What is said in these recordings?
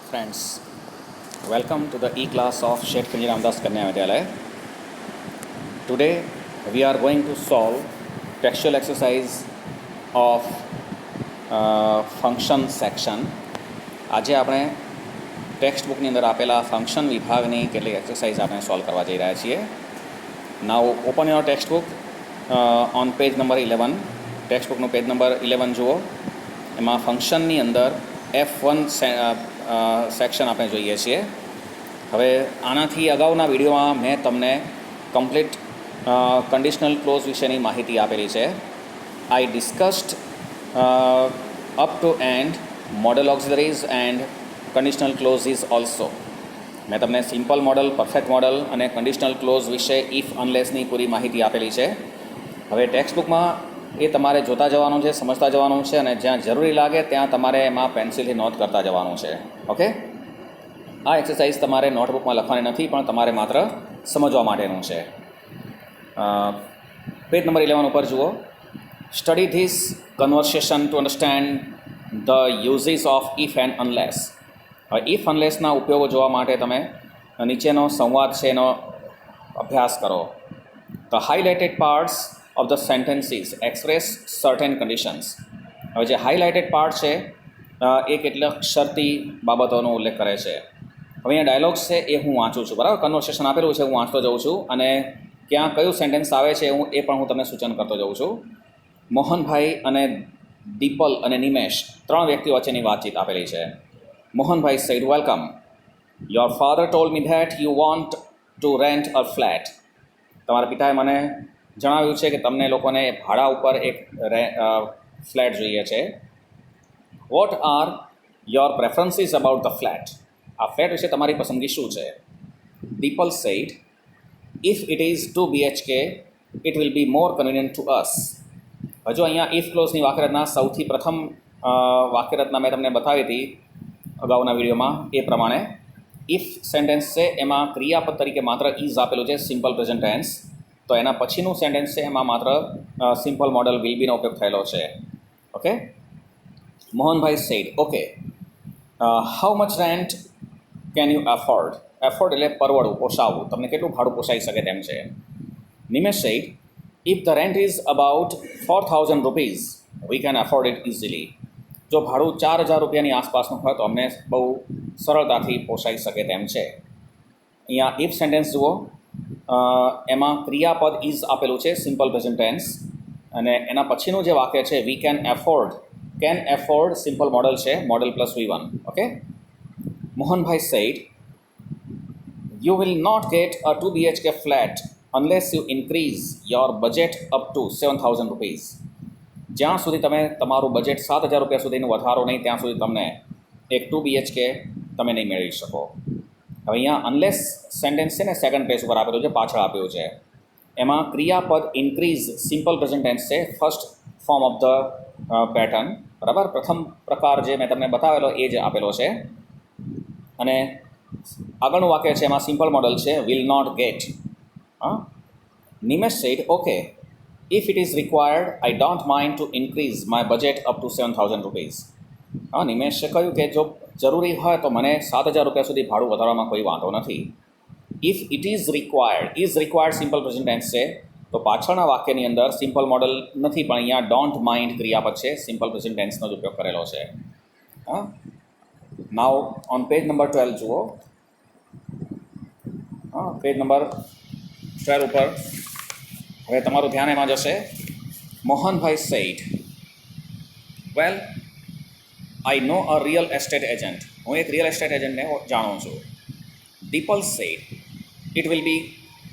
Friends, welcome to the e-class of Sheikh Khilji Ramdas Kanya Vidyalaya. Today we are going to solve textual exercise of function section. આજે આપણે text બુકની અંદર આપેલા function વિભાગની કેટલીક exercise આપણે solve કરવા જઈ રહ્યા છીએ. Now open your text book on page number 11. Text બુકનું પેજ નંબર 11 જુઓ. એમાં ફંક્શનની અંદર F1 સેક્શન આપણે જોઈએ છીએ. હવે આનાથી અગાઉના વિડીયોમાં મેં તમને કમ્પ્લીટ કન્ડિશનલ ક્લોઝ વિશેની માહિતી આપેલી છે. I discussed up to and modal auxiliaries and conditional clauses also. મેં તમને સિમ્પલ મોડલ, પરફેક્ટ મોડલ અને કન્ડિશનલ ક્લોઝ વિશે ઇફ અનલેસની પૂરી માહિતી આપેલી છે. હવે ટેક્સ્ટ બુકમાં એ તમારે જોતા જવાનું છે, સમજતા જવાનું છે, અને જ્યાં જરૂરી લાગે ત્યાં તમારે એમાં પેન્સિલથી નોટ કરતા જવાનું છે. ઓકે, આ એક્સરસાઇઝ તમારે નોટબુકમાં લખવાની નથી, પણ તમારે માત્ર સમજવા માટેનું છે. પેજ નંબર 11 ઉપર જુઓ. Study this conversation to understand the uses of if and unless. હવે ઇફ અનલેસના ઉપયોગો જોવા માટે તમે નીચેનો સંવાદ છે એનો અભ્યાસ કરો. The highlighted parts of the sentences express certain conditions. હવે જે હાઇલાઇટેડ પાર્ટ છે એ કેટલાક શરતી બાબતોનો ઉલ્લેખ કરે છે. હવે અહીંયા ડાયલોગ્સ છે એ હું વાંચું છું, બરાબર. કન્વર્સેશન આપેલું છે, હું વાંચતો જાઉં છું, અને ક્યાં કયું સેન્ટેન્સ આવે છે એ પણ હું તમને સૂચન કરતો જાઉં છું. મોહનભાઈ અને દીપલ અને નિમેશ 3 વ્યક્તિઓ વચ્ચેની વાતચીત આપેલી છે. Mohanbhai said, "Welcome. Your father told me that you want to rent a flat." તમારા પિતાએ મને જણાવ્યું છે કે તમને લોકોને ભાડા ઉપર એક ફ્લેટ જોઈએ છે. What are your preferences about the flat. આ ફ્લેટ વિશે તમારી પસંદગી શું છે? Dipal said, if it is 2 BHK it will be more convenient to us. હજુ અહીંયા ઇફ ક્લોઝની વાક્યરચના સૌથી પ્રથમ વાક્યરચના મેં તમને બતાવી હતી અગાઉના વિડીયોમાં. એ પ્રમાણે ઇફ સેન્ટેન્સ છે એમાં ક્રિયાપદ તરીકે માત્ર ઇઝ આપેલું છે, સિમ્પલ પ્રેઝન્ટ ટેન્સ. તો એના પછીનું સેન્ટેન્સ છે એમાં માત્ર સિમ્પલ મોડલ વિલ બીનો ઉપયોગ થયેલો છે. Okay. Mohanbhai said, okay, how much rent can you afford. Afford એટલે પરવડવું, પોસાવવું. તમને કેટલું ભાડું પોસાઈ શકે તેમ છે. Nimesh said, if the rent is about 4,000 rupees we can afford it easily. જો ભાડું 4,000 રૂપિયાની આસપાસનું હોય તો અમને બહુ સરળતાથી પોસાઈ શકે તેમ છે. અહીંયા ઇફ સેન્ટેન્સ જુઓ. એમાં ક્રિયાપદ ઇઝ આપેલું છે, સિમ્પલ પ્રેઝન્ટ ટેન્સ, અને એના પછીનું જે વાક્ય છે we can afford. Can afford simple modal છે, modal plus V1. Okay. Mohanbhai said, you will not get a 2 BHK flat unless you increase your budget up to 7,000 rupees. જ્યાં સુધી તમે તમારું બજેટ 7,000 રૂપિયા સુધીનું વધારો નહીં ત્યાં સુધી તમને એક 2 BHK તમે નહીં મેળવી શકો. હવે અહીંયા અનલેસ સેન્ટેન્સ છે ને સેકન્ડ પેજ ઉપર આપેલું છે, પાછળ આપ્યું છે. એમાં ક્રિયાપદ ઇન્ક્રીઝ સિમ્પલ પ્રેઝન્ટ ટેન્સ છે, first form of the pattern, બરાબર. પ્રથમ પ્રકાર જે મેં તમને બતાવેલો એ જ આપેલો છે. અને આગળનું વાક્ય છે એમાં સિમ્પલ મોડલ છે, will not get. Nimesh said, okay, if it is required I don't mind to increase my budget up to 7,000 rupees. નિમેશે કહ્યું કે જો જરૂરી હોય તો મને 7,000 રૂપિયા સુધી ભાડું વધારવામાં કોઈ વાંધો નથી. If it is required simple present tense છે, તો પાછળના વાક્યની અંદર સિમ્પલ મોડલ નથી, પણ અહીંયા ડોન્ટ માઇન્ડ ક્રિયાપદ છે, સિમ્પલ પ્રેઝન્ટ ટેન્સનો જ ઉપયોગ કરેલો છે. નાઉ ઓન પેજ નંબર 12 જુઓ. પેજ નંબર 12 ઉપર હવે તમારું ધ્યાન એમાં જશે. Mohanbhai said, well, I know a real estate agent. હું એક રિયલ એસ્ટેટ એજન્ટને જાણું છું. Dipal said, it will be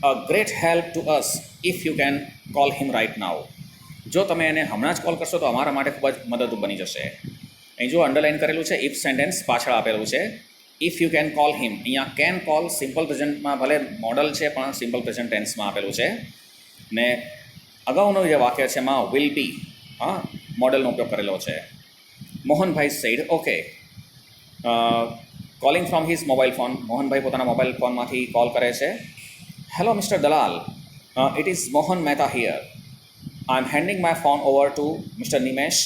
a great help to us if you can call him right now. જો તમે એને હમણાં જ કોલ કરશો તો અમારા માટે ખૂબ જ મદદરૂપ બની જશે. અહીં જો અંડરલાઇન કરેલું છે ઇફ સેન્ટેન્સ, પાછળ આપેલું છે ઇફ યુ કેન કોલ હિમ. અહીંયા કેન કોલ સિમ્પલ પ્રેઝન્ટમાં ભલે મોડલ છે પણ સિમ્પલ પ્રેઝન્ટ ટેન્સમાં આપેલું છે. ને અગાઉનું જે વાક્ય છે એમાં વિલ બી મોડલનો ઉપયોગ કરેલો છે. Mohanbhai said, okay, calling from his mobile phone. Mohanbhai પોતાના મોબાઈલ ફોનમાંથી કોલ કરે છે. Hello mister Dalal, it is Mohan Mehta here. I am handing my phone over to mister Nimesh.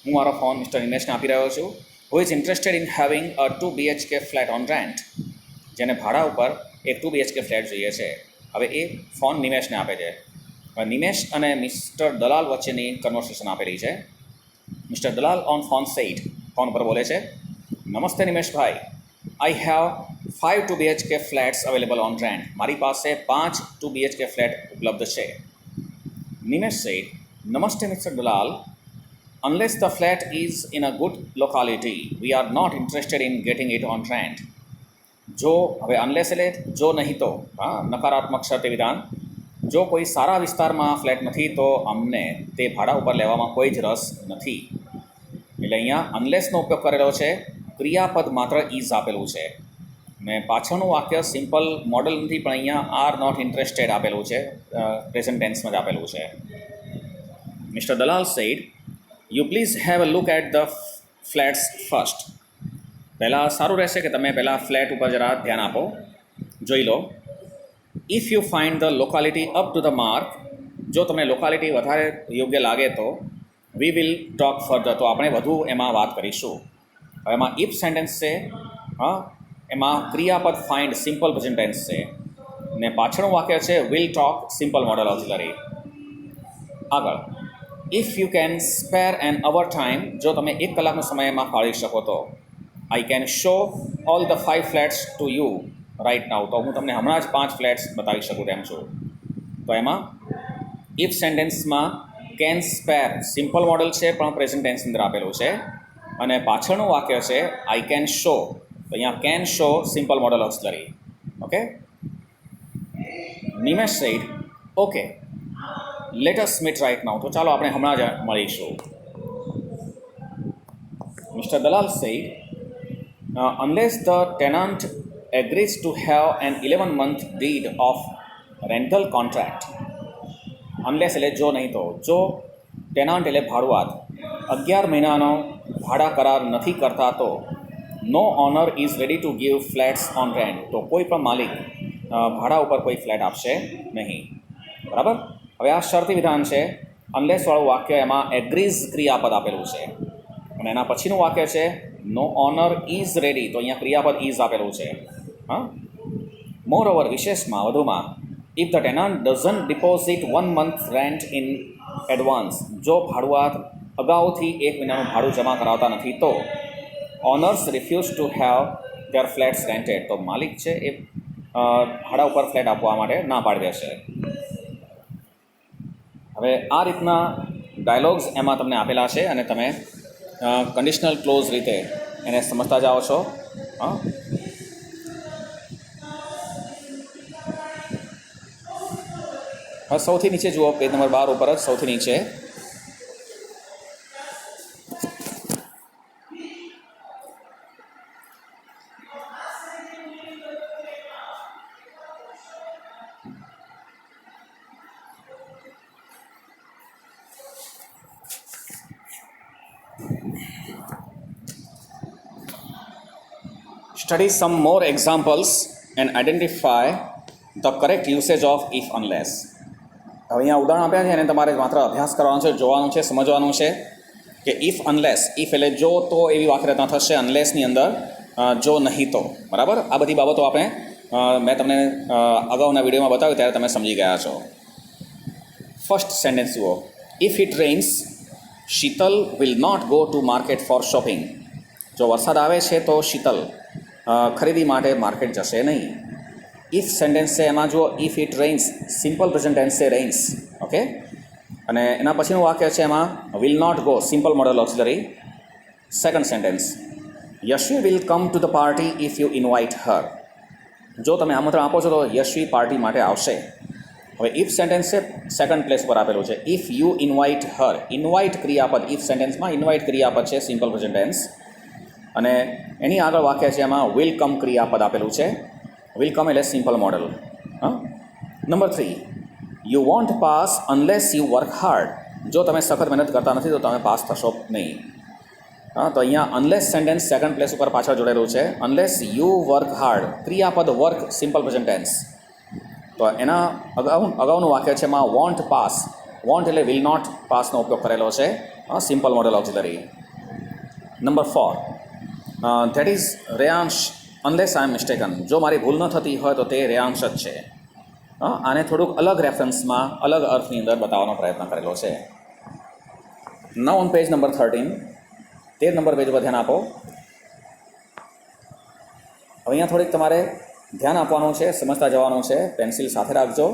હું મારો ફોન મિસ્ટર નિમેશને આપી રહ્યો છું. Who is interested in having a 2 BHK flat on rent, જેને ભાડા ઉપર એક 2 BHK ફ્લેટ જોઈએ છે. હવે એ ફોન નિમેશને આપે છે. હવે નિમેશ અને મિસ્ટર દલાલ વચ્ચેની કન્વર્સેશન આપેલી છે. Mister Dalal on phone said, phone પર બોલે છે, નમસ્તે Nimeshbhai, I have 5 2 BHK flats available on rent. મારી પાસે 5 2 BHK ફ્લેટ ઉપલબ્ધ છે. નિમેશ સેઇડ, નમસ્તે mister Dalal, unless the flat is in a good locality, we are not interested in getting it on rent. જો હવે અનલેસ એટલે જો નહીં તો, નકારાત્મક શરતી વિધાન, જો કોઈ સારા વિસ્તારમાં ફ્લેટ નથી તો અમને તે ભાડા ઉપર લેવામાં કોઈ જ રસ નથી. એટલે અહીંયા અનલેસનો ઉપયોગ કરેલો છે, ક્રિયાપદ માત્ર ઇઝ આપેલું છે ને પાછળનું વાક્ય સિમ્પલ મોડલ નથી, પણ અહીંયા આર નોટ ઇન્ટરેસ્ટેડ આપેલું છે, પ્રેઝન્ટ ટેન્સમાં જ આપેલું છે. Mister Dalal said, you please have a look at the flats first. પહેલાં સારું રહેશે કે તમે પહેલાં ફ્લેટ ઉપર જરા ધ્યાન આપો, જોઈ લો. If you find the locality up to the mark, જો તમને લોકાલિટી વધારે યોગ્ય લાગે તો વી વિલ ટોક ફર્ધર, તો આપણે વધુ એમાં વાત કરીશું. હવે એમાં ઇફ સેન્ટેન્સ છે, એમાં ક્રિયાપદ ફાઇન્ડ સિમ્પલ પ્રેઝન્ટ ટેન્સ છે ને પાછળનું વાક્ય છે will talk simple modal auxiliary. આગળ, if you can spare an hour time, જો તમે 1 કલાકનો સમય એમાં ફાળવી શકો તો I can show all the 5 flats to you right now, તો હું તમને હમણાં જ 5 ફ્લેટ્સ બતાવી શકું તેમ છું. તો એમાં ઇફ સેન્ટેન્સમાં કેન સ્પેર સિમ્પલ મોડલ છે પણ પ્રેઝન્ટ ટેન્સની અંદર આપેલું છે, અને પાછળનું વાક્ય છે આઈ કેન શો, તો અહીંયા can show simple modal auxiliary. Okay. Nimesh said, okay, let us meet right now, તો ચાલો આપણે હમણાં જ મળીશું. Mister Dalal said, unless the tenant agrees to have an 11-month deed of rental contract, unless એટલે જો નહીં તો, જો ટેનન્ટ એટલે ભાડુઆત 11 મહિનાનો ભાડા કરાર નથી કરતા તો no owner is ready to give flats on rent, તો કોઈ પણ માલિક ભાડા ઉપર કોઈ ફ્લેટ આપશે નહીં. બરાબર. હવે આ શરતી વિધાન છે, અનલેસવાળું વાક્ય, એમાં એગ્રીઝ ક્રિયાપદ આપેલું છે અને એના પછીનું વાક્ય છે નો ઓનર ઇઝ રેડી, તો અહીંયા ક્રિયાપદ ઇઝ આપેલું છે. મોર ઓવર, વિશેષમાં વધુમાં, if the tenant doesn't deposit 1 month rent in advance, જો ભાડુઆત અગાઉથી 1 મહિનાનું ભાડું જમા કરાવતા નથી તો owners refuse to have their flats rented, તો માલિક છે એ ભાડા ઉપર ફ્લેટ આપવા માટે ના પાડી દેશે. હવે આ રીતના ડાયલોગ્સ એમાં તમને આપેલા છે અને તમે કન્ડિશનલ ક્લોઝ રીતે એને સમજતા જાઓ છો. હવે સૌથી નીચે જુઓ, પેજ નંબર 12 ઉપર જ સૌથી નીચે study some more examples and identify the correct usage of if unless. હવે અહીંયા ઉદાહરણ આપ્યા છે અને તમારે માત્ર અભ્યાસ કરવાનો છે, જોવાનું છે, સમજવાનું છે કે ઇફ અનલેસ, ઇફ એટલે જો તો એવી વાક્યરચના થશે, અનલેસની અંદર જો નહીં તો. બરાબર. આ બધી બાબતો આપણે મેં તમને અગાઉના વિડીયોમાં બતાવ્યું ત્યારે તમે સમજી ગયા છો. ફર્સ્ટ સેન્ટેન્સ જુઓ, if it rains Sheetal will not go to market for shopping, જો વરસાદ આવે છે તો શીતલ ખરીદી માટે માર્કેટ જશે નહીં. ઇફ સેન્ટેન્સ છે એમાં જુઓ, if it rains, simple present tense છે રેઇન્સ. ઓકે. અને એના પછીનું વાક્ય છે એમાં will not go, simple modal auxiliary. Second sentence, Yashvi will come to the party if you invite her, જો તમે આમંત્રણ આપો છો તો યશવી પાર્ટી માટે આવશે. હવે ઇફ સેન્ટેન્સ છે સેકન્ડ પ્લેસ પર આપેલું છે, if you invite Har, invite ક્રિયાપદ, ઇફ સેન્ટેન્સમાં ઇન્વાઇટ ક્રિયાપદ છે સિમ્પલ પ્રેઝન્ટ ટેન્સ, અને એની આગળ વાક્ય છે એમાં વિલ કમ ક્રિયાપદ આપેલું છે. વિલ કમ એટલે simple modal. Number 3, you want pass unless you work hard, જો તમે સખત મહેનત કરતા નથી તો તમે પાસ થશો નહીં. તો અહીંયા અનલેસ સેન્ટેન્સ સેકન્ડ પ્લેસ ઉપર પાછળ જોડેલું છે. અનલેસ યુ વર્ક હાર્ડ, ક્રિયાપદ વર્ક સિમ્પલ પ્રેઝન્ટ ટેન્સ, તો એના અગાઉનું વાક્ય છે એમાં વોન્ટ પાસ, વોન્ટ એટલે વિલ નોટ પાસનો ઉપયોગ કરેલો છે simple modal auxiliary. Number 4, that is Reyansh unless I am mistaken. જો મારી ભૂલ ન થતી હોય તો તે રેયાંશ જ છે. આને થોડુંક અલગ રેફરન્સમાં અલગ અર્થની અંદર બતાવવાનો પ્રયત્ન કરેલો છે. Now on page number 13, 13 number page પર ધ્યાન આપો. હવે અહીંયા થોડીક તમારે ધ્યાન આપવાનું છે, સમજતા જવાનું છે. પેન્સિલ સાથે રાખજો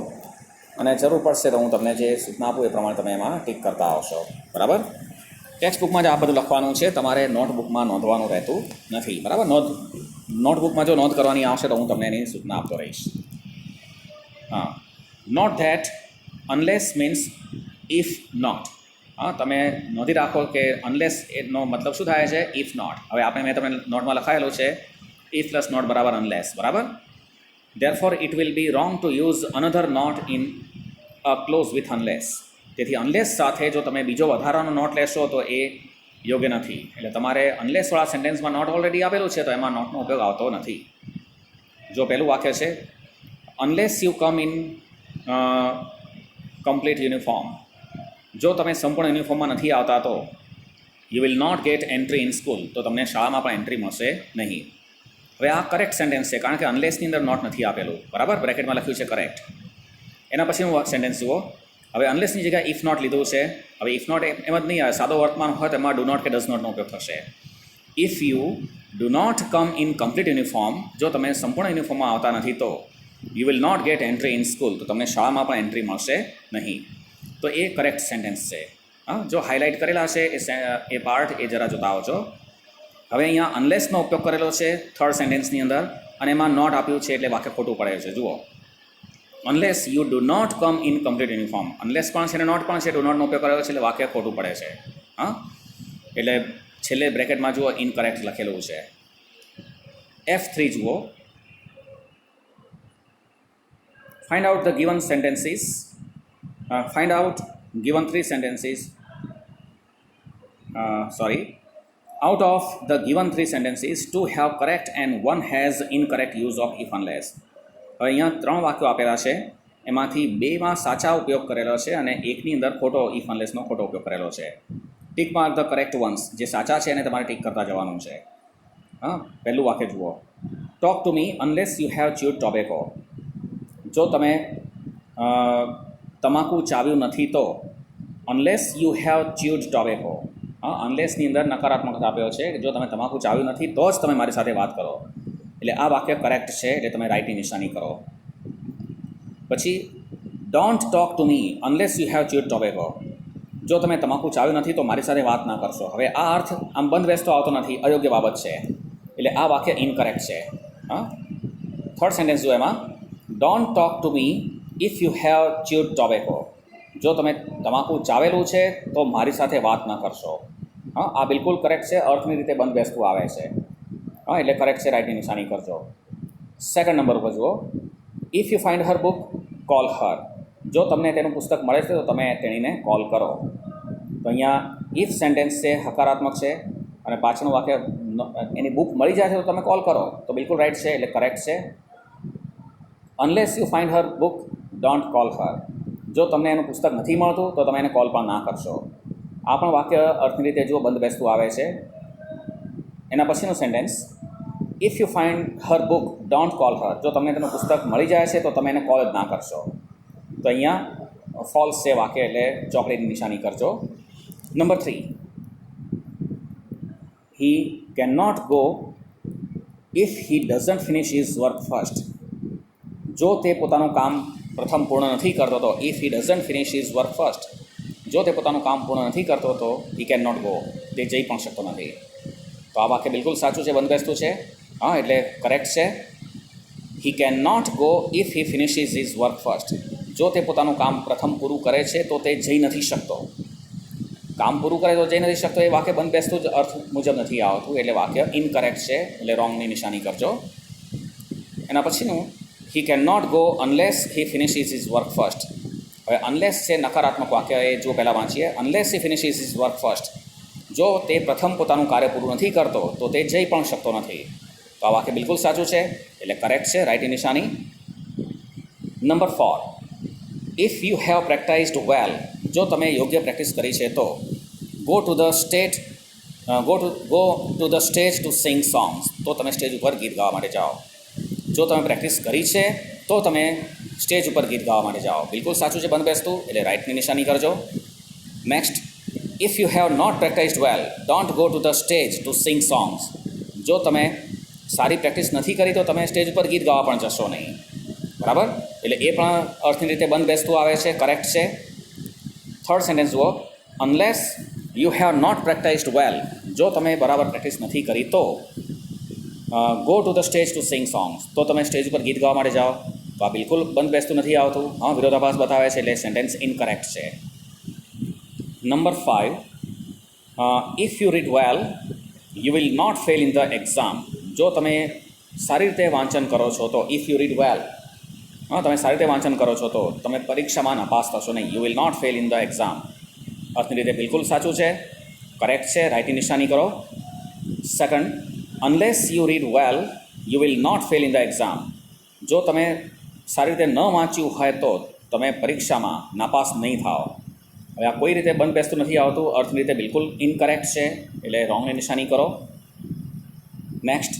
અને જરૂર પડશે તો હું તમને જે સૂચના આપું એ પ્રમાણે તમે એમાં ટીક કરતા આવશો. બરાબર? ટેક્સ્ટ બુકમાં જ આ બધું લખવાનું છે, તમારે નોટબુકમાં નોંધવાનું રહેતું નથી. બરાબર? નોટબુકમાં જો નોંધ કરવાની આવશે તો હું તમને એની સૂચના આપતો રહીશ. હા, note that unless means if not. હા, તમે નોંધી રાખો કે અનલેસ એનો મતલબ શું થાય છે? If not. હવે મેં તમને નોટમાં લખાયેલું છે ઇફ પ્લસ નોટ બરાબર અનલેસ. બરાબર? Therefore it will be wrong to use another not in a clause with unless. તેથી અનલેસ સાથે જો તમે બીજો વધારાનો નોટ લેશો તો એ યોગ્ય નથી. એટલે તમારે અનલેસવાળા સેન્ટેન્સમાં નોટ ઓલરેડી આપેલું છે તો એમાં નોટનો ઉપયોગ આવતો નથી. જો પહેલું વાક્ય છે unless you come in complete uniform. જો તમે સંપૂર્ણ યુનિફોર્મમાં નથી આવતા તો you will not get entry in school. તો તમને શાળામાં પણ એન્ટ્રી મળશે નહીં. હવે આ કરેક્ટ સેન્ટેન્સ છે કારણ કે અનલેસની અંદર નોટ નથી આપેલું. બરાબર? બ્રેકેટમાં લખ્યું છે કરેક્ટ. એના પછીનું સેન્ટેન્સ જુઓ. હવે અનલેસની જગ્યાએ ઇફ નોટ લીધું છે. હવે ઇફ નોટ એમ જ નહીં આવે, સાદો વર્તમાન હોય તો એમાં ડુ નોટ કે ડઝ નોટનો ઉપયોગ થશે. If you do not come in complete uniform, જો તમે સંપૂર્ણ યુનિફોર્મમાં આવતા નથી તો you will not get entry in school. તો તમને શાળામાં પણ એન્ટ્રી મળશે નહીં. તો એ કરેક્ટ સેન્ટેન્સ છે. હા, જો હાઇલાઇટ કરેલા છે એ પાર્ટ એ જરા જોતા આવજો. હવે અહીંયા અનલેસનો ઉપયોગ કરેલો છે થર્ડ સેન્ટેન્સની અંદર અને એમાં નોટ આપ્યું છે એટલે વાક્ય ખોટું પડે છે. જુઓ, unless you do not come in complete uniform. Unless પણ છે અને નોટ પણ છે, ડુ નોટનો ઉપયોગ કરેલો છે એટલે વાક્ય ખોટું પડે છે. હા, એટલે છેલ્લે બ્રેકેટમાં જુઓ ઇનકરેક્ટ લખેલું છે. F3 જુઓ. Find out the given sentences. Find out given 3 sentences. Out of the given 3 sentences, 2 have correct and 1 has incorrect use of if unless. હવે અહીંયા 3 વાક્યો આપેલા છે, એમાંથી 2માં સાચા ઉપયોગ કરેલો છે અને એકની અંદર ખોટો if unlessનો ખોટો ઉપયોગ કરેલો છે. Tick mark the correct once. જે સાચા છે એને તમારે ટીક કરતા જવાનું છે. હા, પહેલું વાક્ય જુઓ. Talk to me unless you have chewed tobacco. જો તમે તમાકુ ચાવ્યું નથી તો unless you have chewed tobacco. હા, અનલેસની અંદર નકારાત્મક આપ્યો છે કે જો તમે તમાકુ ચાવ્યું નથી તો જ તમે મારી સાથે વાત કરો. એટલે આ વાક્ય કરેક્ટ છે એટલે તમે રાઇટની નિશાની કરો. પછી don't talk to me unless you have chewed tobacco. જો તમે તમાકુ ચાવ્યું નથી તો મારી સાથે વાત ના કરશો. હવે આ અર્થ આમ બંધ બેસતો આવતો નથી, અયોગ્ય બાબત છે એટલે આ વાક્ય ઇનકરેક્ટ છે. હા, થર્ડ સેન્ટેન્સ જો એમાં don't talk to me if you have chewed tobacco. જો તમે તમાકુ ચાવેલું છે તો મારી સાથે વાત ના કરશો. હા, આ બિલકુલ કરેક્ટ છે, અર્થની રીતે બંધ બેસતું આવે છે. હા, એટલે કરેક્ટ છે, રાઇટની નિશાની કરજો. સેકન્ડ નંબર ઉપર જુઓ. If you find Har book call her. જો તમને તેનું પુસ્તક મળે છે તો તમે તેણીને કોલ કરો. તો અહીંયા ઇફ સેન્ટેન્સ છે, હકારાત્મક છે અને પાછળનું વાક્ય એની બુક મળી જાય છે તો તમે કોલ કરો. તો બિલકુલ રાઇટ છે એટલે કરેક્ટ છે. Unless you find Har book don't call her. જો તમને એનું પુસ્તક નથી મળતું તો તમે એને કોલ પણ ના કરશો. આ પણ વાક્ય અર્થની રીતે જો બંધ બેસતું આવે છે. એના પછીનું sentence if you find Har book don't call her. જો તમને તેનું પુસ્તક મળી જાય છે તો તમે એને કોલ જ ના કરશો. તો અહીંયા ફોલ્સ છે વાક્ય એટલે ચોકડીની નિશાની કરજો. Number 3, he can not go if he doesn't finish his work first. જો તે પોતાનું કામ પ્રથમ પૂર્ણ નથી કરતો તો if he doesn't finish his work first. જો તે પોતાનું કામ પૂર્ણ નથી કરતો તો હી કેન નોટ ગો. તે જઈ પણ શકતો નથી. તો આ વાક્ય બિલકુલ સાચું છે, બંધ બેસતું છે. હા, એટલે કરેક્ટ છે. He can not go if he finishes his work first. જો તે પોતાનું કામ પ્રથમ પૂરું કરે છે તો તે જઈ નથી શકતો. કામ પૂરું કરે તો જઈ નથી શકતો એ વાક્ય બંધ બેસતું જ અર્થ મુજબ નથી આવતું એટલે વાક્ય ઇનકરેક્ટ છે એટલે રોંગની નિશાની કરજો. એના પછીનું he can not go unless he finishes his work first. હવે અનલેસ છે નકારાત્મક વાક્ય, એ જો પહેલાં વાંચીએ. Unless he finishes his work first. જો તે પ્રથમ પોતાનું કાર્ય પૂરું નથી કરતો તો તે જઈ પણ શકતો નથી. તો આ વાક્ય બિલકુલ સાચું છે એટલે કરેક્ટ છે, રાઇટની નિશાની. નંબર 4, ઇફ યુ હેવ પ્રેક્ટાઇઝડ વેલ. જો તમે યોગ્ય પ્રેક્ટિસ કરી છે તો go to the state go to the stage to sing songs, તો તમે સ્ટેજ ઉપર ગીત ગાવા માટે જાઓ. જો તમે પ્રેક્ટિસ કરી છે તો તમે સ્ટેજ ઉપર ગીત ગાવા માટે જાઓ. બિલકુલ સાચું છે બંધ બેસતું, એટલે રાઇટની નિશાની કરજો. Next, if you have not practised well don't go to the stage to sing songs. જો તમે સારી પ્રેક્ટિસ નથી કરી તો તમે સ્ટેજ ઉપર ગીત ગાવા પણ જશો નહીં. બરાબર? એટલે એ પણ અર્થની રીતે બંધ બેસતું આવે છે, કરેક્ટ છે. થર્ડ સેન્ટેન્સ જુઓ, unless you have not practised વેલ, જો તમે બરાબર પ્રેક્ટિસ નથી કરી તો go to the stage to sing songs, તો તમે સ્ટેજ ઉપર ગીત ગાવા માટે જાઓ. તો આ બિલકુલ બંધ બેસતું નથી આવતું. હા, વિરોધાભાસ બતાવે છે, એટલે સેન્ટેન્સ ઇનકરેક્ટ છે. Number 5, if you read well you will not fail in the exam. જો તમે સારી રીતે વાંચન કરો છો તો ઇફ યુ રીડ વેલ, હા, તમે સારી રીતે વાંચન કરો છો તો તમે પરીક્ષામાં નાપાસ થશો નહીં. You will not fail in the exam. અર્થની રીતે બિલકુલ સાચું છે, કરેક્ટ છે, રાઇટની નિશાની કરો. Second, unless you read well you will not fail in the exam. જો તમે સારી રીતે ન વાંચ્યું હોય તો તમે પરીક્ષામાં નાપાસ નહીં થાઓ. હવે આ કોઈ રીતે બંધ બેસતું નથી આવતું, અર્થની રીતે બિલકુલ ઇનકરેક્ટ છે, એટલે રોંગની નિશાની કરો. Next,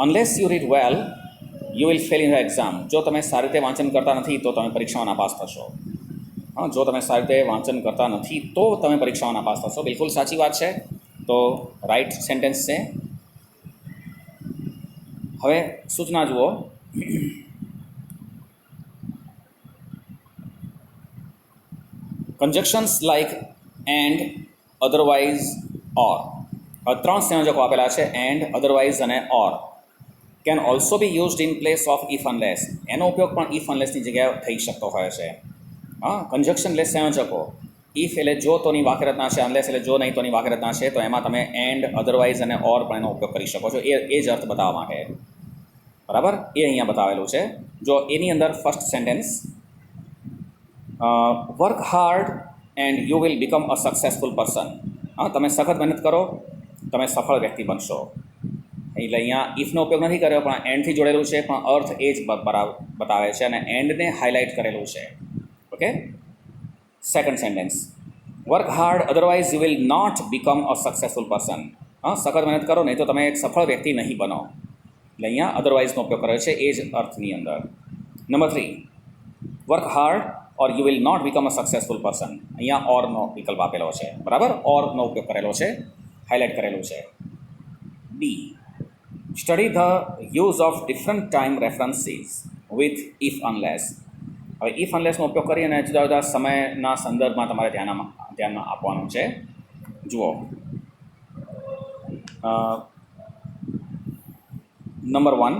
unless you read well you will fail in the exam. જો તમે સારી રીતે વાંચન કરતા નથી તો તમે પરીક્ષામાં નાપાસ થશો. હા, જો તમે સારી રીતે વાંચન કરતા નથી તો તમે પરીક્ષામાં નાપાસ થશો. બિલકુલ સાચી વાત છે, તો રાઇટ સેન્ટેન્સ છે. હવે સૂચના જુઓ. Conjunctions like and, otherwise, or. ત્રણ સંયોજકો આપેલા છે, એન્ડ, અધરવાઇઝ અને or. Can also be used in place of if unless. એનો ઉપયોગ પણ ઇફ અનલેસની જગ્યાએ થઈ શકતો હોય છે. હા, કન્જક્શન એટલે સંયોજકો. ઇફ એટલે જો તોની વાક્યરચના છે, અનલેસ એટલે જો નહીં તોની વાક્યરચના છે, તો એમાં તમે એન્ડ, અધરવાઇઝ અને ઓર પણ એનો ઉપયોગ કરી શકો છો, એ જ અર્થ બતાવવા માટે. બરાબર? એ અહીંયા બતાવેલું છે. જો એની અંદર first sentence, work hard and you will become a successful person. હા, તમે સખત મહેનત કરો, તમે સફળ વ્યક્તિ બનશો. એટલે અહીંયા ઇફનો ઉપયોગ નથી કર્યો, પણ એન્ડથી જોડેલું છે, પણ અર્થ એ જ બતાવે છે અને એન્ડને હાઇલાઇટ કરેલું છે. Okay. Second sentence, work hard otherwise you will not become a successful person. હા, સખત મહેનત કરો નહીં તો તમે એક સફળ વ્યક્તિ નહીં બનો. એટલે અહીંયા અધરવાઇઝનો ઉપયોગ કર્યો છે, એ જ અર્થની અંદર. Number 3, work hard or you will not become a successful person. અહીંયા ઓરનો વિકલ્પ આપેલો છે. બરાબર? ઓરનો ઉપયોગ કરેલો છે, હાઇલાઇટ કરેલું છે. D, study the use of different time references with if unless. હવે ઇફ અનલેસનો ઉપયોગ કરી અને જુદા જુદા સમયના સંદર્ભમાં તમારે ધ્યાનમાં આપવાનું છે. જુઓ, number 1,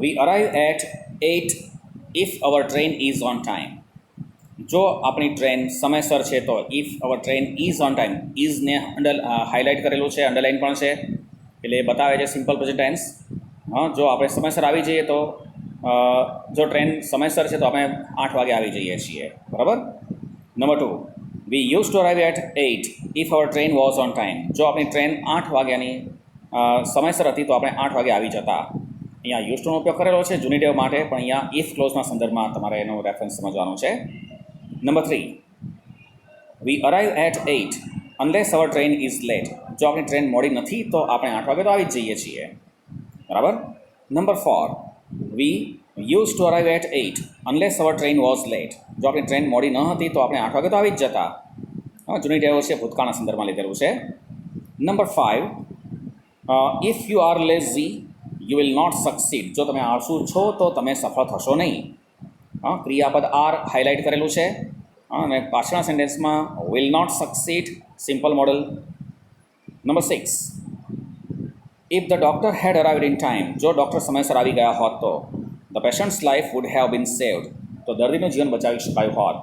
we arrive at 8 if our train is on time. જો આપણી ટ્રેન સમયસર છે તો if our train is on time, ઇઝને હાઇલાઇટ કરેલું છે, અંડરલાઇન પણ છે, એટલે એ બતાવે છે સિમ્પલ પ્રેઝન્ટ ટેન્સ. હા, જો આપણે સમયસર આવી જઈએ તો જો ટ્રેન સમયસર છે તો આપણે 8 વાગે આવી જઈએ છીએ. બરાબર? Number 2, we use to arrive at 8 if our train was on time. જો આપણી ટ્રેન 8 વાગ્યાની સમયસર હતી તો આપણે 8 વાગે આવી જતા. અહીંયા યુઝ ટુનો ઉપયોગ કરેલો છે જુનિટિવ માટે, પણ અહીંયા ઇફ ક્લોઝના સંદર્ભમાં તમારે એનો રેફરન્સ સમજવાનું છે. Number 3, we arrive at 8 unless our train is late. જો આપણી ટ્રેન મોડી નથી તો આપણે 8 વાગે તો આવી જ જઈએ છીએ. બરાબર? Number 4, we use to arrive at 8 unless our train was late. જો આપણી ટ્રેન મોડી ન હતી તો આપણે 8 વાગે તો આવી જ જતા. જુનિટિવ છે, ભૂતકાળના સંદર્ભમાં લીધેલું છે. Number 5, if you are lazy you will not succeed. જો તમે આળસુ છો તો તમે સફળ થશો નહીં. હા, ક્રિયાપદ આર હાઇલાઇટ કરેલું છે અને પાછળના સેન્ટેન્સમાં will not succeed, simple modal. Number 6, if the doctor had arrived in time. જો ડૉક્ટર સમયસર આવી ગયા હોત તો the patient's life would have been saved. તો દર્દીનું જીવન બચાવી શકાયું હોત.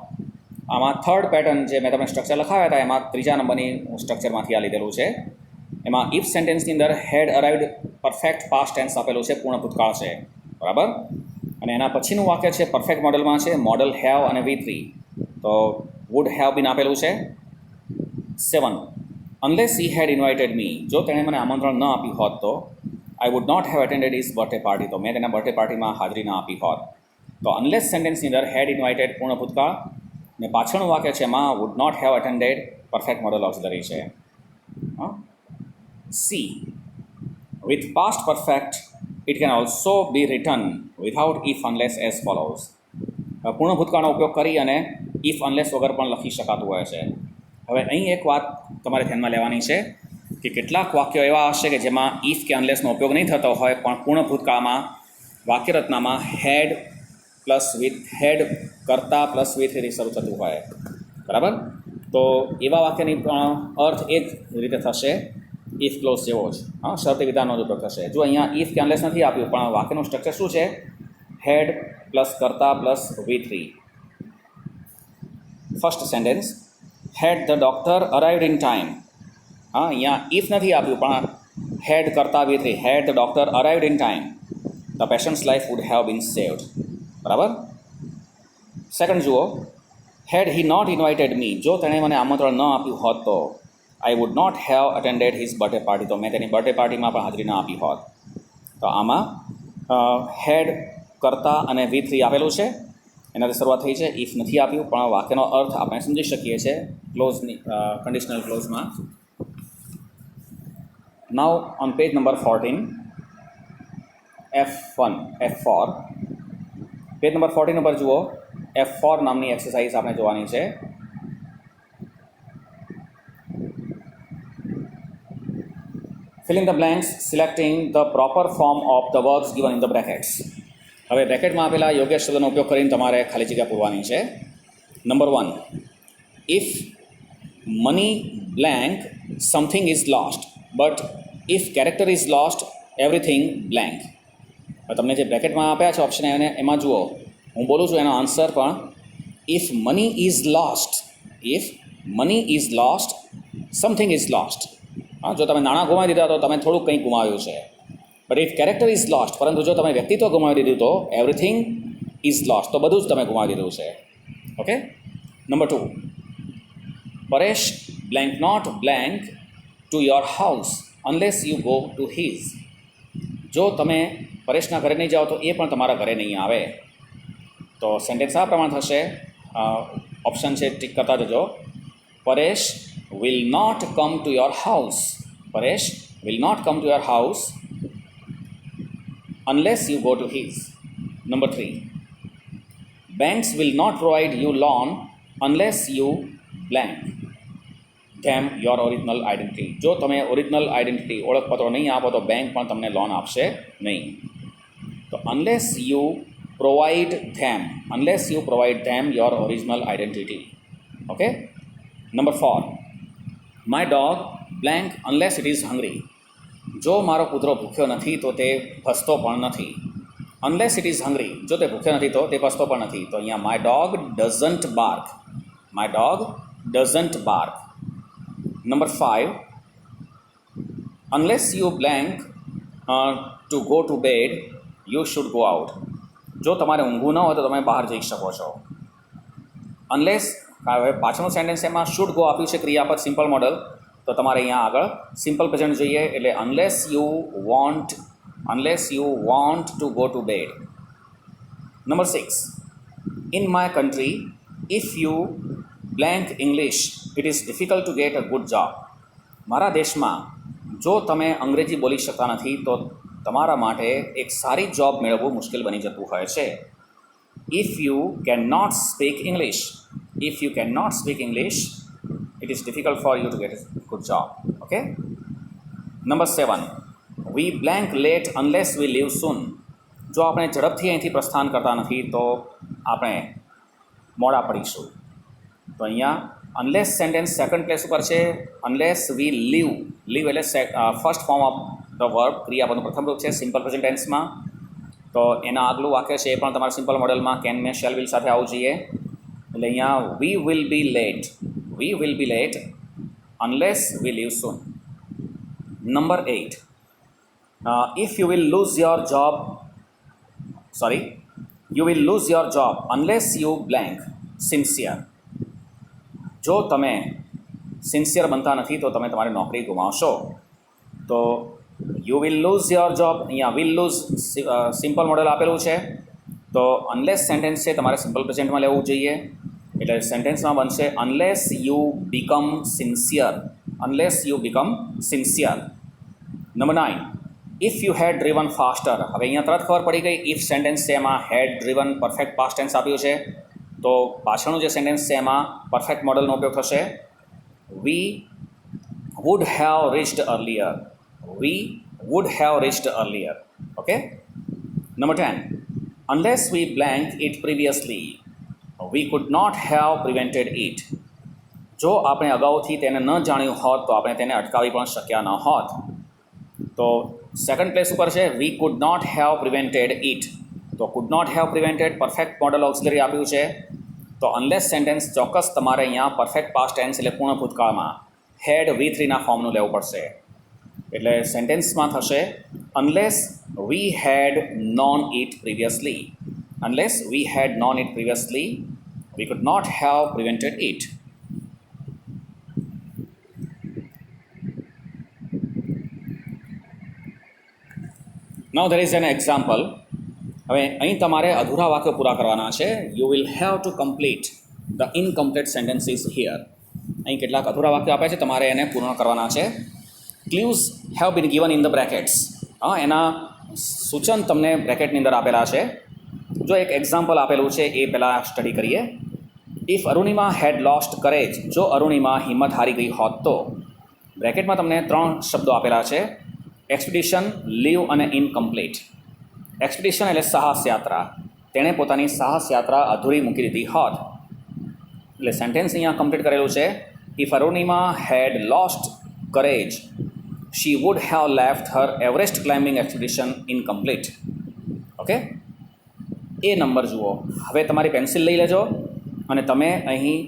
આમાં થર્ડ પેટર્ન જે મેં તમને સ્ટ્રક્ચર લખાવ્યા હતા એમાં ત્રીજા નંબરની સ્ટ્રક્ચરમાંથી આ લીધેલું છે. એમાં ઇફ સેન્ટેન્સની અંદર હેડ અરાઇવડ પરફેક્ટ પાસ્ટ ટેન્સ આપેલું છે, પૂર્ણ ભૂતકાળ છે. બરાબર? અને એના પછીનું વાક્ય છે પરફેક્ટ મોડલમાં છે, મોડલ હેવ અને V3, તો વુડ હેવ બીન આપેલું છે. 7, અનલેસ હી હેડ ઇન્વાઇટેડ મી. જો તેણે મને આમંત્રણ ન આપ્યું હોત તો I would not have attended his birthday party. તો મેં તેના બર્થડે પાર્ટીમાં હાજરી ન આપી હોત. તો અનલેસ સેન્ટેન્સની અંદર હેડ ઇન્વાઇટેડ પૂર્ણ ભૂતકાળ ને પાછળનું વાક્ય છે એમાં would not have attended perfect modal auxiliary છે. હા, see with past perfect it can also be written without if unless as follows. પૂર્ણ ભૂતકાળનો ઉપયોગ કરી અને ઇફ અનલેસ વગર પણ લખી શકાતું હોય છે. હવે અહીં એક વાત તમારે ધ્યાનમાં લેવાની છે કે કેટલાક વાક્યો એવા હશે કે જેમાં ઇફ કે અનલેસનો ઉપયોગ નહીં થતો હોય પણ પૂર્ણ ભૂતકાળમાં વાક્યરચનામાં હેડ પ્લસ વિથ હેડ કરતા પ્લસ વિથ શરૂ થતું હોય, બરાબર? તો એવા વાક્યની પણ અર્થ એ જ રીતે થશે, ઇફ ક્લોઝ જેવો જ, શરતી વિધાનનો જ ઉપયોગ થશે. જો અહીંયા ઇફ કે અનલેસ નથી આપ્યું પણ વાક્યનું સ્ટ્રક્ચર શું છે? હેડ પ્લસ કરતા plus V3. First sentence, had the doctor arrived in time. અહીંયા ઇફ નથી આપ્યું પણ હેડ કરતા V3, had the doctor arrived in time the patient's life would have been saved, બરાબર? સેકન્ડ જુઓ, હેડ હી નોટ ઇન્વાઇટેડ મી. જો તેણે મને આમંત્રણ ન આપ્યું હોત તો I would not have attended his birthday party. તો મેં તેની બર્થડે પાર્ટીમાં પણ હાજરી ન આપી હોત. તો આમાં હેડ કરતા અને V3 આપેલું છે, એનાથી શરૂઆત થઈ છે. ઇફ નથી આપ્યું પણ વાક્યનો અર્થ આપણે સમજી શકીએ છીએ ક્લોઝની કન્ડિશનલ ક્લોઝમાં. Now on page number 14, F4 page number 14 ઉપર જુઓ, F4 નામની એક્સરસાઇઝ આપણે જોવાની છે. Filling the blanks, selecting the proper form of the verbs given in the brackets. હવે બ્રેકેટમાં આપેલા યોગ્ય શબ્દનો ઉપયોગ કરીને તમારે ખાલી જગ્યા પૂરવાની છે. Number 1, if money blank something is lost but if character is lost everything blank. તમને જે બ્રેકેટમાં આપ્યા છે ઓપ્શન એમાં જુઓ, હું બોલું છું એનો આન્સર પણ, if money is lost, if money is lost something is lost. જો તમે નાણાં ગુમાવી દીધા તો તમે થોડુંક કંઈક ગુમાવ્યું છે. But if character is lost, પરંતુ જો તમે વ્યક્તિત્વ ગુમાવી દીધું તો એવરીથિંગ ઇઝ લોસ્ટ, તો બધું જ તમે ગુમાવી દીધું છે. Okay. Number 2, Paresh blank not blank to your house unless you go to his. જો તમે પરેશના ઘરે નહીં જાઓ તો એ પણ તમારા ઘરે નહીં આવે. તો સેન્ટેન્સ આ પ્રમાણે થશે, ઓપ્શન છે ટીક કરતા જજો. Paresh will not come to your house. Paresh will not come to your house unless you go to his. Number 3, banks will not provide you loan unless you blank them your original identity. જો તમે original identity ઓળખપત્રો નહીં આપો તો bank પણ તમને loan આપશે નહીં. તો unless you provide them your original identity. Okay. Number 4, my dog blank unless it is hungry. જો મારો કૂતરો ભૂખ્યો નથી તો તે ભસતો પણ નથી. unless it is hungry, જો તે ભૂખ્યો નથી તો તે ભસતો પણ નથી. તો અહીંયા my dog doesn't bark. My dog doesn't bark. Number 5, unless you blank to go to bed, you should go out. જો તમારે ઊંઘવું ન હોય તો તમે બહાર જઈ શકો છો. unless, હવે પાછળનું સેન્ટેન્સ એમાં શુડ ગો આપ્યું છે ક્રિયાપદ સિમ્પલ મોડલ, તો તમારે અહીંયા આગળ સિમ્પલ પ્રેઝન્ટ જોઈએ, એટલે unless you want to go to bed. Number 6, in my country if you blank English it is difficult to get a good job. મારા દેશમાં જો તમે અંગ્રેજી બોલી શકતા નથી તો તમારા માટે એક સારી જોબ મેળવવું મુશ્કેલ બની જતું હોય છે. If you can not speak English, if you cannot speak English, it is difficult for you to get a good job. Okay. Number 7, we blank late unless we leave soon. જો આપણે ઝડપથી અહીંથી પ્રસ્થાન કરતા નથી તો આપણે મોડા પડીશું. તો અહીંયા અનલેસ સેન્ટેન્સ સેકન્ડ પ્લેસ ઉપર છે. અનલેસ વી લીવ એટલે first form of the verb, ક્રિયાપદનું પ્રથમ રૂપ છે સિમ્પલ પ્રેઝન્ટ ટેન્સમાં. તો એના આગલું વાક્ય છે એ પણ તમારા સિમ્પલ મોડેલમાં કેન મે શેલ વિલ સાથે આવવું જોઈએ. એટલે અહીંયા we will be late unless we leave soon. Number 8, if you will lose your job unless you blank sincere. જો તમે સિન્સિયર બનતા નથી તો તમે તમારી નોકરી ગુમાવશો. તો you will lose your job, અહીંયા will lose સિમ્પલ મોડેલ આપેલું છે, તો અનલેસ સેન્ટેન્સ છે તમારે સિમ્પલ પ્રેઝન્ટમાં લેવું જોઈએ. એટલે સેન્ટેન્સમાં બનશે unless you become sincere. Number 9, if you had driven faster. હવે અહીંયા તરત ખબર પડી ગઈ. ઇફ સેન્ટેન્સ છે એમાં હેડ ડ્રીવન પરફેક્ટ પાસ્ટ ટેન્સ આપ્યું છે, તો પાછળનું જે સેન્ટેન્સ છે એમાં પરફેક્ટ મોડલનો ઉપયોગ થશે. વી would have reached earlier. V would have reached earlier. Okay. Number 10, unless we blanked it previously, we could not have prevented it. જો આપણે અગાઉથી તેને ન જાણ્યું હોત તો આપણે તેને અટકાવી પણ શક્યા ન હોત. તો સેકન્ડ પ્લેસ ઉપર છે we could not have prevented it. તો could not have prevented perfect modal auxiliary આપ્યું છે. તો અનલેસ સેન્ટેન્સ ચોક્કસ તમારે અહીંયા પરફેક્ટ પાસ્ટ ટેન્સ એટલે પૂર્ણ ભૂતકાળમાં હેડ V3 ના ફોર્મનું લેવું પડશે. એટલે સેન્ટેન્સમાં થશે unless we had known it previously. Unless we had known it previously, we could not have prevented it. Now there is an example. હવે અહીં તમારે અધૂરા વાક્યો પૂરા કરવાના છે. You will have to complete the incomplete sentences here. અહીં કેટલાક અધૂરા વાક્યો આપ્યા છે, તમારે એને પૂર્ણ કરવાના છે. Clues have been given in the brackets. એના સૂચન તમને બ્રેકેટની અંદર આપેલા છે. જો એક એક્ઝામ્પલ આપેલું છે એ પહેલાં સ્ટડી કરીએ. If Arunima had lost courage. જો અરુણિમા હિંમત હારી ગઈ હોત તો. બ્રેકેટમાં તમને 3 શબ્દો આપેલા છે: એક્સપિડિશન, લીવ અને ઇનકમ્પ્લીટ. એક્સપિડિશન એટલે સાહસ યાત્રા. તેણે પોતાની સાહસ યાત્રા અધૂરી મૂકી દીધી હોત. એટલે સેન્ટેન્સ અહીંયા કમ્પ્લીટ કરેલું છે. If Arunima had lost courage, she would have left her Everest climbing expedition incomplete. Okay. એ નંબર જુઓ. હવે તમારી પેન્સિલ લઈ લેજો અને તમે અહીં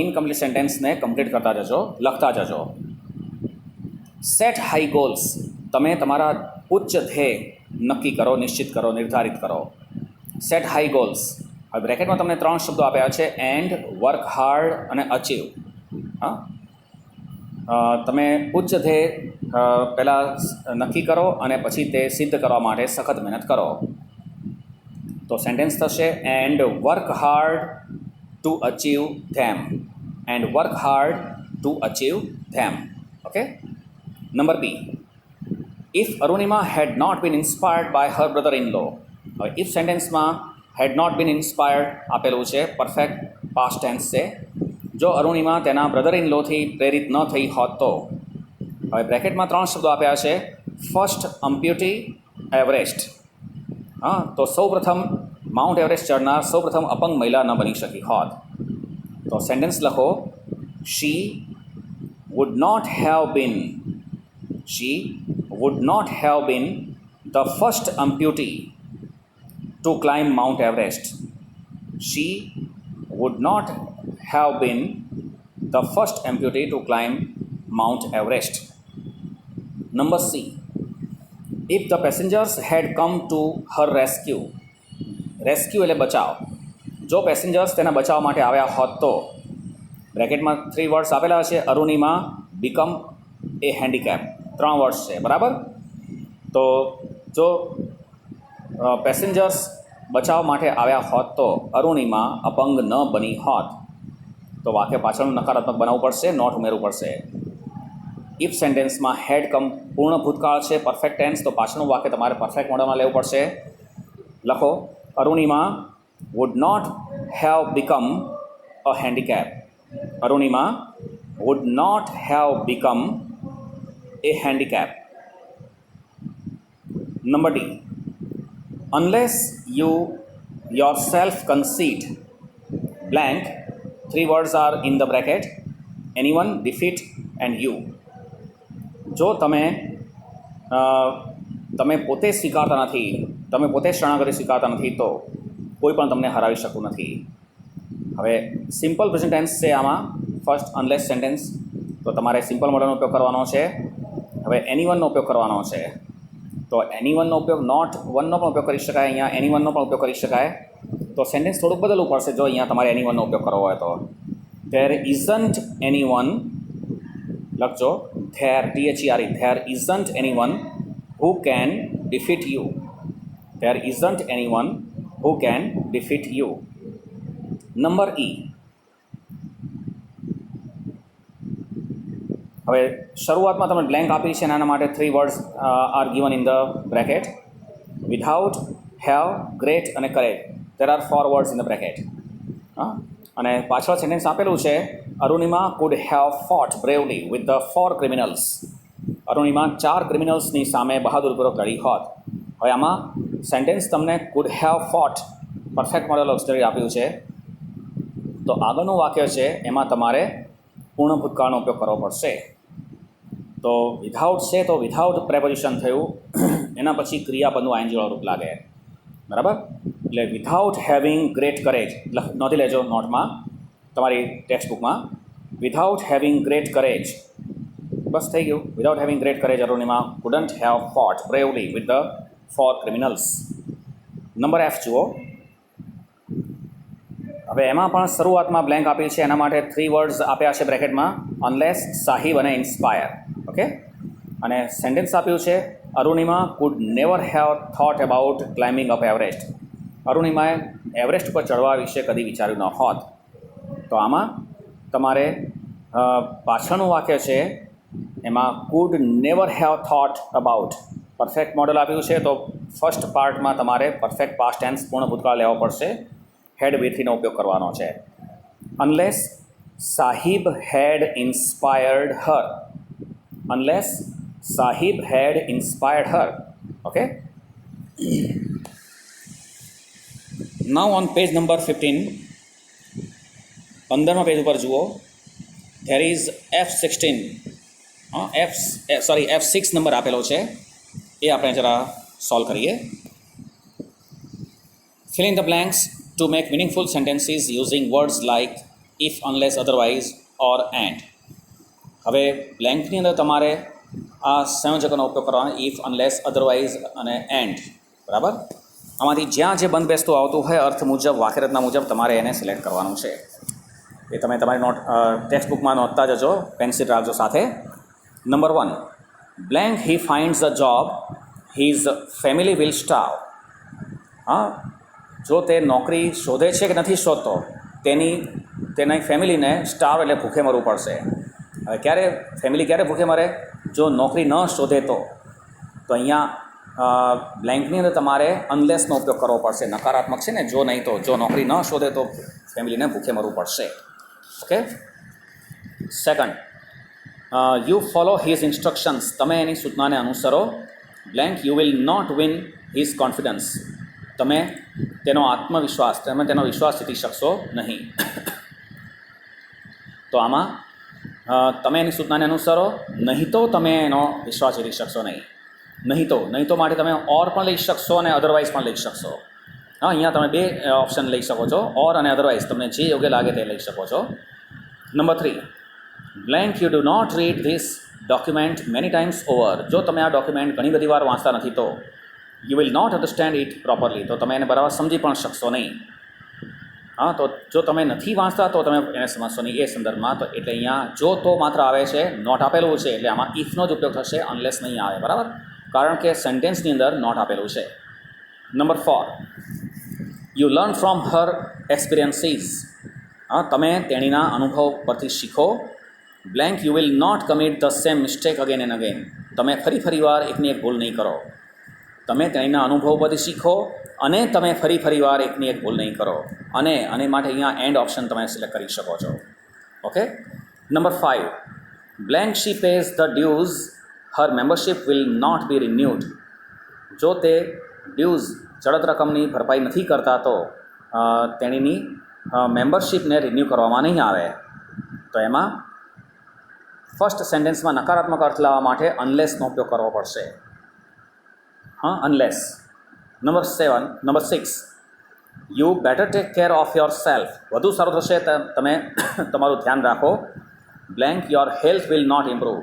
ઇનકમ્પ્લીટ સેન્ટેન્સને કમ્પ્લીટ કરતા જજો, લખતા જજો. Set high goals. તમે તમારા ઉચ્ચ ધ્યેય નક્કી કરો, નિશ્ચિત કરો, નિર્ધારિત કરો. Set high goals. હવે બ્રેકેટમાં તમને 3 શબ્દો આપ્યા છે: એન્ડ, વર્ક હાર્ડ અને અચીવ. હા, તમે ઉચ્ચ ધ્યેય પહેલાં નક્કી કરો અને પછી તે સિદ્ધ કરવા માટે સખત મહેનત કરો. તો સેન્ટેન્સ થશે and work hard to achieve them. And work hard to achieve them. Okay. Number B, if Arunima had not been inspired by her brother in law. હવે ઇફ સેન્ટેન્સમાં હેડ નોટ બીન ઇન્સ્પાયર્ડ આપેલું છે, perfect past tense છે. જો અરુણિમા તેના brother in લોથી પ્રેરિત ન થઈ હોત તો. હવે બ્રેકેટમાં 3 શબ્દો આપ્યા છે: ફર્સ્ટ અમ્પ્યુટી, એવરેસ્ટ. હા, તો સૌપ્રથમ માઉન્ટ એવરેસ્ટ ચડનાર સૌપ્રથમ અપંગ મહિલા ન બની શકી હોત. તો સેન્ટેન્સ લખો: she would not have been, she would not have been the first amputee to climb Mount Everest. She would not have been the first amputee to climb Mount Everest. Number C, if the passengers had come to her rescue. Rescue એટલે બચાવ. જો passengers તેના બચાવ માટે આવ્યા હોત તો. બ્રેકેટમાં 3 words આપેલા છે: Arunima, become, a handicap. 3 words છે, બરાબર. તો જો પેસેન્જર્સ બચાવ માટે આવ્યા હોત તો અરુણિમા અપંગ ન બની હોત. તો વાક્ય પાછળનું નકારાત્મક બનાવવું પડશે, નોટ ઉમેરવું પડશે. ઇફ સેન્ટેન્સમાં હેડ કમ પૂર્ણ ભૂતકાળ છે, પરફેક્ટ ટેન્સ, તો પાછળનું વાક્ય તમારે પરફેક્ટ મોડલમાં લેવું પડશે. લખો: Arunima would not have become a handicap. Arunima would not have become a handicap. Number D, unless you yourself concede blank. 3 words are in the bracket: anyone, defeat and you. જો તમે પોતે સ્વીકારતા નથી, તમે પોતે શરણાગતિ સ્વીકારતા નથી તો કોઈ પણ તમને હરાવી શકતું નથી. હવે સિમ્પલ પ્રેઝન્ટ ટેન્સ છે આમાં ફર્સ્ટ અનલેસ સેન્ટેન્સ, તો તમારે સિમ્પલ મોડલનો ઉપયોગ કરવાનો છે. હવે એનીવનનો ઉપયોગ કરવાનો છે. તો એનીવનનો ઉપયોગ નોટ વનનો પણ ઉપયોગ કરી શકાય, અહીંયા એનીવનનો પણ ઉપયોગ કરી શકાય. તો સેન્ટેન્સ થોડુંક બદલવું પડશે જો અહીંયા તમારે એનીવનનો ઉપયોગ કરવો હોય તો. ધેર ઇઝન્ટ એનીવન લખજો, there, THERE, there isn't anyone who can defeat you. There isn't anyone who can defeat you. Number E. હવે શરૂઆતમાં તમે બ્લેન્ક આપી છે એના માટે 3 words are given in the bracket. Without, have, great અને courage. There are 4 words in the bracket. હા, અને પાછળ સેન્ટેન્સ આપેલું છે Arunima could have fought bravely with the 4 criminals. Arunima 4 ક્રિમિનલ્સની સામે બહાદુરપૂર્વક લડી હોત. હવે આમાં સેન્ટેન્સ તમને could have fought perfect modal auxiliary આપ્યું છે, તો આગળનું વાક્ય છે એમાં તમારે પૂર્ણ ભૂતકાળનો ઉપયોગ કરવો પડશે. તો વિધાઉટ છે તો વિધાઉટ પ્રેપોઝિશન થયું, એના પછી ક્રિયાપદનું આઈએનજી રૂપ લાગે. બરાબર? એટલે વિધાઉટ હેવિંગ ગ્રેટ કરેજ નોંધી લેજો નોટમાં, તમારી ટેક્સ્ટબુકમાં. વિધાઉટ હેવિંગ ગ્રેટ કરેજ, બસ થઈ ગયું. Without having great courage Arunima couldn't have fought bravely with the 4 criminals. Number F જુઓ. હવે એમાં પણ શરૂઆતમાં બ્લેન્ક આપી છે, એના માટે 3 વર્ડ્સ આપ્યા છે બ્રેકેટમાં, અનલેસ, સાહિબ અને ઇન્સ્પાયર. ઓકે, અને સેન્ટેન્સ આપ્યું છે Arunima could never have thought about climbing up Everest. અરુણિમાએ એવરેસ્ટ પર ચડવા વિશે કદી વિચાર્યું ન હોત. તો આમાં તમારે પાછળનું વાક્ય છે એમાં food never have thought about perfect model આપ્યું છે, તો ફર્સ્ટ પાર્ટમાં તમારે પરફેક્ટ પાસ્ટ ટેન્સ પૂર્ણ ભૂતકાળ લેવો પડશે. હેડ વિથીનો ઉપયોગ કરવાનો છે. Unless Sahib had inspired her. Unless Sahib had inspired her. Okay, now on page number 15, 15મા પેજ ઉપર જુઓ. There is F16, F6 number આપેલો છે, એ આપણે જરા સોલ્વ કરીએ. Fill in the blanks to make meaningful sentences using words like if, unless, otherwise or and. હવે બ્લેન્કની અંદર તમારે આ સંયોજકોનો ઉપયોગ કરવાનો, if, unless, otherwise અને and. બરાબર? આમાંથી જ્યાં જે બંધ બેસતું આવતું હોય અર્થ મુજબ, વાક્યરચના મુજબ તમારે એને સિલેક્ટ કરવાનું છે. એ તમે તમારી ટેક્સ્ટબુકમાં નોંધતા જજો, પેન્સિલ રાખજો સાથે. Number 1, blank he finds a job, his family will starve. હા, જો તે નોકરી શોધે છે કે નથી શોધતો, તેની ફેમિલીને સ્ટાર્વ એટલે ભૂખે મરવું પડશે. હવે ફેમિલી ક્યારે ભૂખે મરે? જો નોકરી ન શોધે તો અહીંયા બ્લેન્કની અંદર તમારે અનલેસનો ઉપયોગ કરવો પડશે. નકારાત્મક છે ને, જો નહીં તો. જો નોકરી ન શોધે તો ફેમિલીને ભૂખે મરવું પડશે. Okay. Second, you follow his instructions. તમે એની સૂચનાને અનુસરો. Blank you will not win his confidence. તમે તેનો વિશ્વાસ જીતી શકશો નહીં. તો આમાં તમે એની સૂચનાને અનુસરો, નહીં તો તમે એનો વિશ્વાસ જીતી શકશો નહીં. નહીં તો માટે તમે ઓર પણ લઈ શકશો અને અધરવાઇઝ પણ લઈ શકશો. હા, અહીંયા તમે 2 ઓપ્શન લઈ શકો છો, ઓર અને અધરવાઇઝ. તમને જે યોગ્ય લાગે તે લઈ શકો છો. Number 3, blank you do not read this document many times over. જો તમે આ ડોક્યુમેન્ટ ઘણી બધી વાર વાંચતા નથી તો you will not understand it properly. તો તમે એને બરાબર સમજી પણ શકશો નહીં. હા, તો જો તમે નથી વાંચતા તો તમે એને સમજશો નહીં એ સંદર્ભમાં. તો એટલે અહીંયા જો તો માત્ર આવે છે, નોટ આપેલું છે, એટલે આમાં ઇફનો જ ઉપયોગ થશે, અનલેસ નહીં આવે. બરાબર? કારણ કે સેન્ટેન્સની અંદર નોટ આપેલું છે. Number 4, you learn from her experiences. હા, તમે તેણીના અનુભવ પરથી શીખો. Blank you will not commit the same mistake again and again. તમે ફરી વાર એકની એક ભૂલ નહીં કરો. તમે તેણીના અનુભવ પરથી શીખો અને તમે ફરી વાર એકની એક ભૂલ નહીં કરો. અને માટે અહીંયા એન્ડ ઓપ્શન તમે સિલેક્ટ કરી શકો છો. Okay. Number 5, blank she pays the dues, her membership will not be renewed. જો તે ડ્યુઝ ચડત રકમની ભરપાઈ નથી કરતા તો તેણીની મેમ્બરશિપને રિન્યૂ કરવામાં નહીં આવે. તો એમાં ફર્સ્ટ સેન્ટેન્સમાં નકારાત્મક અર્થ લાવવા માટે અનલેસનો ઉપયોગ કરવો પડશે. હા, unless. Number 6, you better take care of yourself. વધુ સારું થશે તમે તમારું ધ્યાન રાખો. Blank your health will not improve.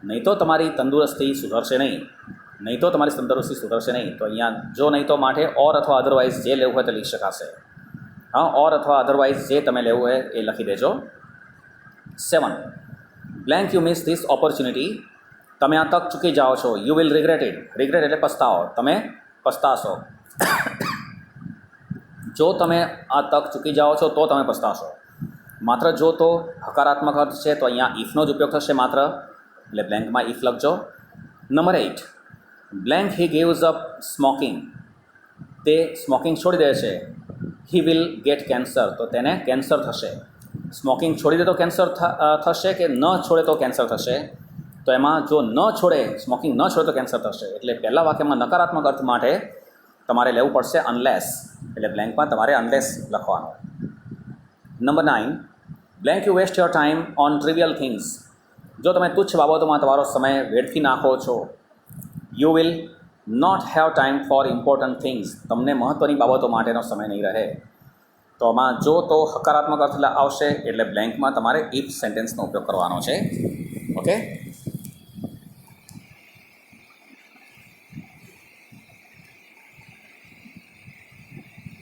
નહીં તો તમારી તંદુરસ્તી સુધરશે નહીં. તો અહીંયા જો નહીં તો માટે ઓર અથવા અધરવાઇઝ જે લેવું હોય તે લઈ શકાશે. હા, ઓર અથવા અધરવાઇઝ જે તમે લેવું હોય એ લખી દેજો. 7, blank you miss this opportunity. તમે આ તક ચૂકી જાઓ છો. You will regret it. Regret એટલે પસ્તાવો. તમે પસ્તાશો. જો તમે આ તક ચૂકી જાઓ છો તો તમે પસ્તાશો. માત્ર જો તો હકારાત્મક અર્થ છે તો અહીંયા ઇફનો જ ઉપયોગ થશે માત્ર. એટલે બ્લેન્કમાં ઇફ લખજો. નંબર 8, બ્લેન્ક હી ગીવ્સ અપ સ્મોકિંગ. તે સ્મોકિંગ છોડી દે છે. હી વિલ ગેટ કેન્સર, તો તેને કેન્સર થશે. સ્મોકિંગ છોડી દે તો કેન્સર થશે કે ન છોડે તો કેન્સર થશે? તો એમાં જો ન છોડે, સ્મોકિંગ ન છોડે તો કેન્સર થશે. એટલે પહેલા વાક્યમાં નકારાત્મક અર્થ માટે તમારે લેવું પડશે અનલેસ, એટલે બ્લેન્કમાં તમારે અનલેસ લખવાનું. Number 9, blank you waste your time on trivial things. જો તમે તુચ્છ બાબતોમાં તમારો સમય વેડફી નાખો છો. You will not have time for important things. તમને મહત્ત્વની બાબતો માટેનો સમય નહીં રહે. તો આમાં જો તો હકારાત્મક અર્થ આવશે, એટલે બ્લેન્કમાં તમારે ઇફ સેન્ટેન્સનો ઉપયોગ કરવાનો છે. ઓકે.